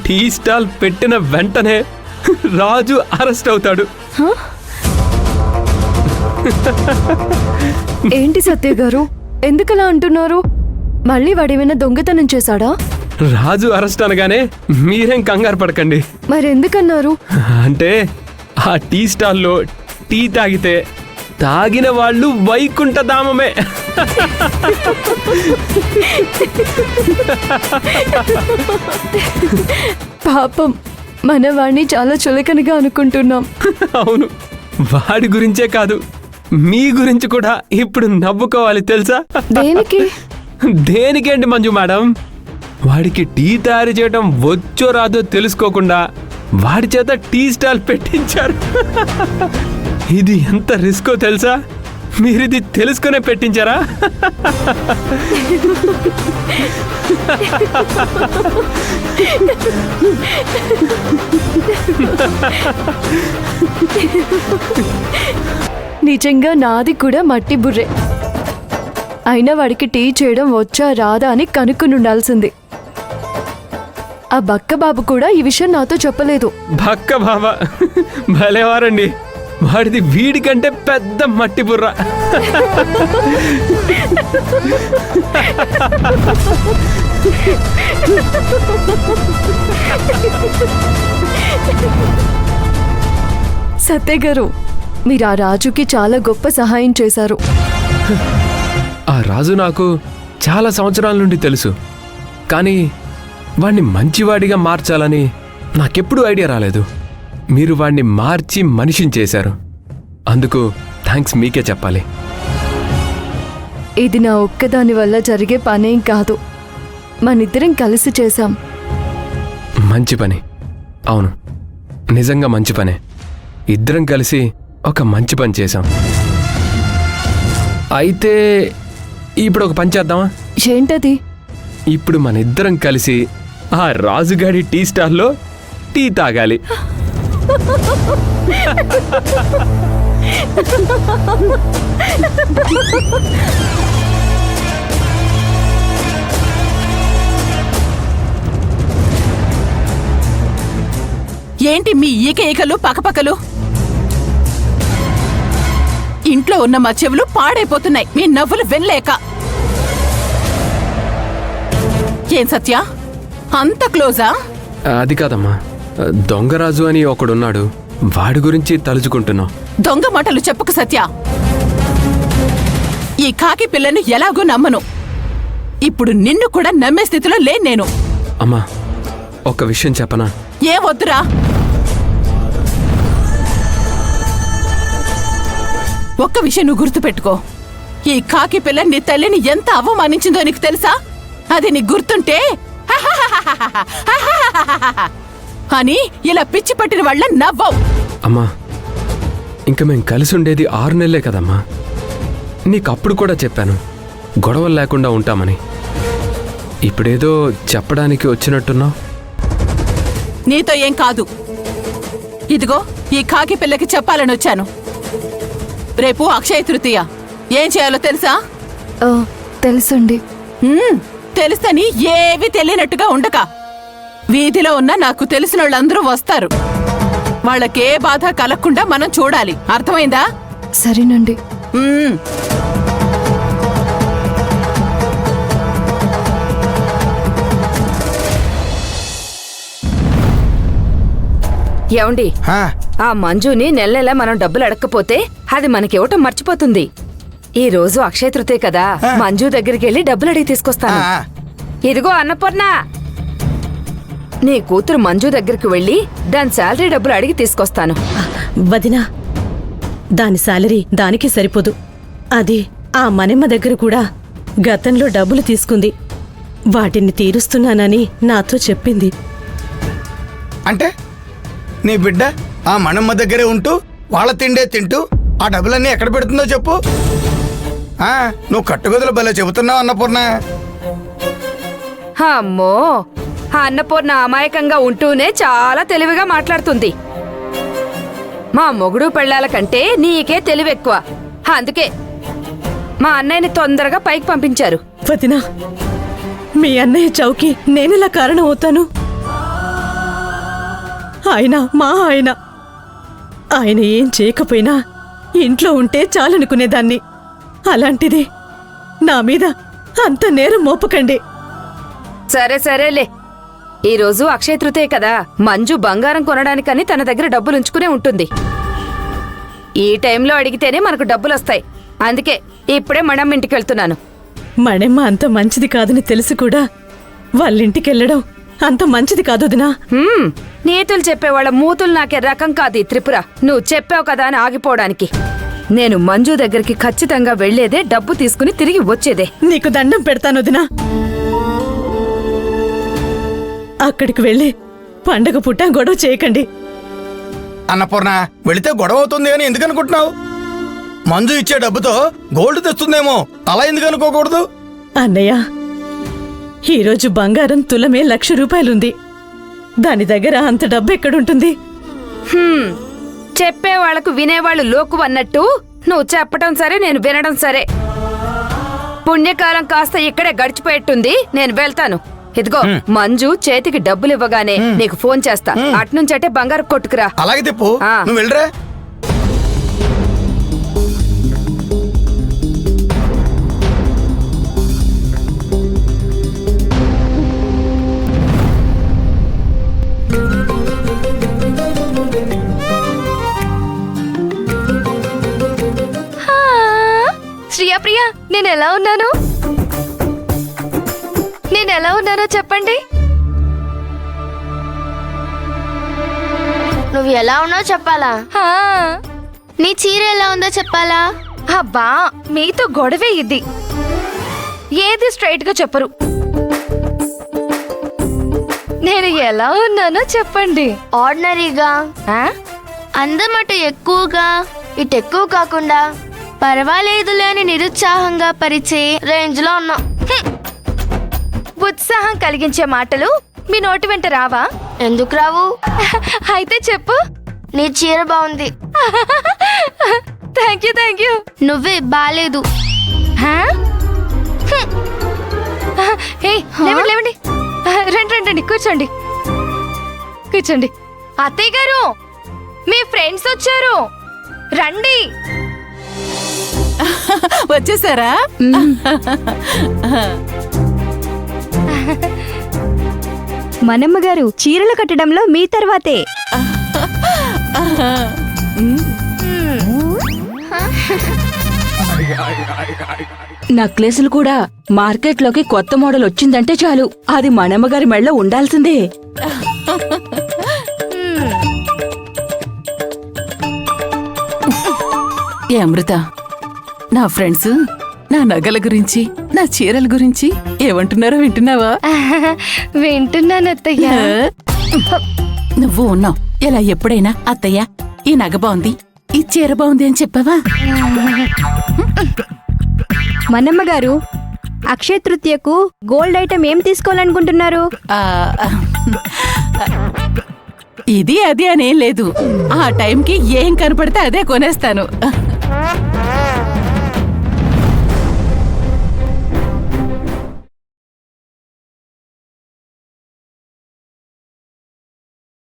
Tea stall పెట్టిన వెంటనే రాజు arrest అవుతాడు. ఏంటి సత్య గారు, ఎందుకలా అంటున్నారు? మళ్ళీ వాడేమైనా దొంగతనం చేశాడా? రాజు అరెస్ట్ అనగానే మీరేం కంగారు పడకండి. మరెందుకన్నారు? అంటే ఆ టీ స్టాల్లో టీ తాగితే తాగిన వాళ్ళు వైకుంఠధామమే. పాపం, మన వాడిని చాలా చులకనగా అనుకుంటున్నాం. అవును, వాడి గురించే కాదు, మీ గురించి కూడా ఇప్పుడు నవ్వుకోవాలి తెలుసా? దేనికి? దేనికేంటి మంజు మేడం, వాడికి టీ తయారు చేయడం వచ్చో రాదో తెలుసుకోకుండా వాడి చేత టీ స్టాల్ పెట్టించారు. ఇది ఎంత రిస్కో తెలుసా? మీరిది తెలుసుకునే పెట్టించారా? నిజంగా నాది కూడా మట్టి బుర్రే. అయినా వాడికి టీ చేయడం వచ్చా రాదా అని కనుక్కుని ఉండాల్సింది. ఆ బక్క బాబు కూడా ఈ విషయం నాతో చెప్పలేదు. బక్క బాబా భలేవారండి, వాడిది వీడికంటే పెద్ద మట్టి బుర్ర. సత్య గారు, మీరు ఆ రాజుకి చాలా గొప్ప సహాయం చేశారు. ఆ రాజు నాకు చాలా సంవత్సరాల నుండి తెలుసు, కానీ వాణ్ణి మంచివాడిగా మార్చాలని నాకెప్పుడూ ఐడియా రాలేదు. మీరు వాణ్ణి మార్చి మనిషిని చేశారు, అందుకు థ్యాంక్స్ మీకే చెప్పాలి. ఇది నా ఒక్కదాని వల్ల జరిగే పనేం కాదు, మనిద్దరం కలిసి చేశాం. మంచి పని, అవును నిజంగా మంచి పనే. ఇద్దరం కలిసి ఒక మంచి పని చేశాం. అయితే ఇప్పుడు ఒక పని చేద్దామా? ఏంటది? ఇప్పుడు మన ఇద్దరం కలిసి ఆ రాజుగాడి టీ స్టాల్లో టీ తాగాలి. ఏంటి మీ ఈకలు పకపకలు? ఇంట్లో ఉన్న మా చెవులు పాడైపోతున్నాయి మీ నవ్వులు వినలేక. ఏం సత్య, అంత క్లోజా? అది కాదమ్మా, దొంగరాజు అని ఒకడున్నాడు, వాడి గురించి తలుచుకుంటున్నావు. దొంగ మాటలు చెప్పుకు సత్య. ఈ కాకి పిల్లను ఎలాగో నమ్మను. ఇప్పుడు నిన్ను కూడా నమ్మే స్థితిలో లేను నేను. అమ్మా, ఒక విషయం చెప్పనా? ఏం వద్దురా. ఒక్క విషయం నువ్వు గుర్తుపెట్టుకో, ఈ కాకి పిల్ల నీ తల్లిని ఎంత అవమానించిందో నీకు తెలుసా? అది నీకు గుర్తుంటే అని ఇలా పిచ్చి పట్టిన వాళ్ళ నవ్వవు. అమ్మా, ఇంక మేం కలిసి ఉండేది 6 నెలలే కదమ్మా. నీకప్పుడు కూడా చెప్పాను గొడవలు లేకుండా ఉంటామని. ఇప్పుడేదో చెప్పడానికి వచ్చినట్టున్నావు. నీతో ఏం కాదు, ఇదిగో ఈ కాకి పిల్లకి చెప్పాలని వచ్చాను. రేపు అక్షయ తృతీయ, ఏం చేయాలో తెలుసా? తెలుసండి. తెలుసని ఏవి తెలియనట్టుగా ఉండక, వీధిలో ఉన్న నాకు తెలిసిన వాళ్ళందరూ వస్తారు. వాళ్ళకే బాధ కలగకుండా మనం చూడాలి, అర్థమైందా? సరేనండి. ఏమండి, ఆ మంజుని నెల నెల మనం డబ్బులు అడక్కపోతే అది మనకివ్వటం మర్చిపోతుంది. ఈ రోజు అక్షయ తృతీయ కదా, మంజు దగ్గరికి వెళ్ళి డబ్బులు అడిగి తీసుకొస్తాను. ఇదిగో అన్నపూర్ణ, నీ కూతురు మంజు దగ్గరికి వెళ్ళి దాని శాలరీ డబ్బులు అడిగి తీసుకొస్తాను. వదినా, దాని శాలరీ దానికి సరిపోదు. అది ఆ మనమ్మ దగ్గర కూడా గతంలో డబ్బులు తీసుకుంది. వాటిని తీరుస్తున్నానని నాతో చెప్పింది. అంటే నీ బిడ్డ ఆ మనమ్మ దగ్గరే ఉంటూ వాళ్ళ తిండే తింటూ ఆ డబ్బులన్నీ ఎక్కడ పెడుతుందో చెప్పు. నువ్వు కట్టుగదులు భలే చెబుతున్నావు అన్నపూర్ణ. అమ్మో, ఆ అన్నపూర్ణ అమాయకంగా ఉంటూనే చాలా తెలివిగా మాట్లాడుతుంది. మా మొగుడు పెళ్ళాల కంటే నీకే తెలివెక్కువ. అందుకే మా అన్నయ్యని తొందరగా పైకి పంపించారు. వదినా, మీ అన్నయ్య చౌకి నేనెలా కారణం అవుతాను? ఆయన మా ఆయన. ఆయన ఏం చేయకపోయినా ఇంట్లో ఉంటే చాలనుకునేదాన్ని. అలాంటిది నా మీద అంత నేరం మోపకండి. సరే సరేలే, ఈరోజు అక్షయ తృతీయ కదా, మంజు బంగారం కొనడానికని తన దగ్గర డబ్బులు ఉంచుకునే ఉంటుంది. ఈ టైంలో అడిగితేనే మనకు డబ్బులొస్తాయి. అందుకే ఇప్పుడే మణమ్మ ఇంటికి వెళ్తున్నాను. మణెమ్మ అంత మంచిది కాదని తెలిసి కూడా వాళ్ళింటికెళ్ళడం అంత మంచిది కాదు వదినా. నీతులు చెప్పేవాళ్ళ మూతులు నాకే రకం కాదు ఈ త్రిపుర. నువ్వు చెప్పావు కదా అని ఆగిపోవడానికి. నేను మంజు దగ్గరికి ఖచ్చితంగా వెళ్లేదే, డబ్బు తీసుకుని తిరిగి వచ్చేదే. నీకు దండం పెడతాను వదినా. అక్కడికి వెళ్ళి పండగ పుట్ట గొడవ చేయకండి. అన్నపూర్ణ, వెళితే గొడవ అవుతుంది అని ఎందుకు అనుకుంటున్నావు? మంజు ఇచ్చే డబ్బుతో గోల్డ్ తెస్తుందేమో, అలా ఎందుకు అనుకోకూడదు? అన్నయ్య, ఈరోజు బంగారం తులమే 1,00,000 రూపాయలుంది. దాని దగ్గర అంత డబ్బు ఎక్కడుంటుంది? చెప్పేవాళ్లకు వినేవాళ్లు లోకు అన్నట్టు నువ్వు చెప్పటం సరే, నేను వినడం సరే. పుణ్యకాలం కాస్త ఇక్కడే గడిచిపోయేట్టుంది. నేను వెళ్తాను. ఇదిగో మంజు చేతికి డబ్బులు ఇవ్వగానే నీకు ఫోన్ చేస్తా. అట్నుంచటే బంగారు కొట్టుకురా. అలాగే తిప్పు, ఆ. నువ్వు వెళ్ళరా. శ్రియా ప్రియా, నేను ఎలా ఉన్నాను? నేను ఎలా ఉన్నానో చెప్పండి. నువ్వు ఎలా ఉన్నావు చెప్పాలా? నీ చీర ఎలా ఉందో చెప్పాలా? అబ్బా, మీతో గొడవే ఇది. ఏది స్ట్రైట్ గా చెప్పరు. నేను ఎలా ఉన్నానో చెప్పండి. ఆర్డినరీగా, ఆ? అందం అటు ఎక్కువగా ఇటు ఎక్కువ కాకుండా పర్వాలేదులే అని నిరుత్సాహంగా పరిచే రేంజ్ లో ఉన్నావు. ఉత్సాహం కలిగించే మాటలు మీ నోటి వెంట రావా? ఎందుకు రావు? అయితే చెప్పు. నీ చీర బాగుంది. Thank you. నువ్వే బాలేదు. లేవండి. రండి, కూర్చోండి. అత్తయ్య గారు, మీ ఫ్రెండ్స్ వచ్చారు, రండి. వచ్చేసారా? మనమ్మ గారు, చీరలు కట్టడంలో మీ తర్వాతే. నక్లెస్లు కూడా మార్కెట్లోకి కొత్త మోడల్ వచ్చిందంటే చాలు, అది మనమ్మగారి మెళ్ళ ఉండాల్సిందే. ఏ అమృత, నా ఫ్రెండ్స్ నా నగల గురించి, నా చీరల గురించి ఏమంటున్నారో వింటున్నావా? వింటున్నాను అత్తయ్య. నువ్వు ఉన్నావు. ఇలా ఎప్పుడైనా అత్తయ్య ఈ నగ బాగుంది, ఈ చీర బాగుంది అని చెప్పావా? మనమ్మ గారు, అక్షయ తృతీయకు గోల్డ్ ఐటమ్ ఏం తీసుకోవాలనుకుంటున్నారు? ఆ, ఇది అది అనేం లేదు. ఆ టైంకి ఏం కనపడితే అదే కొనేస్తాను.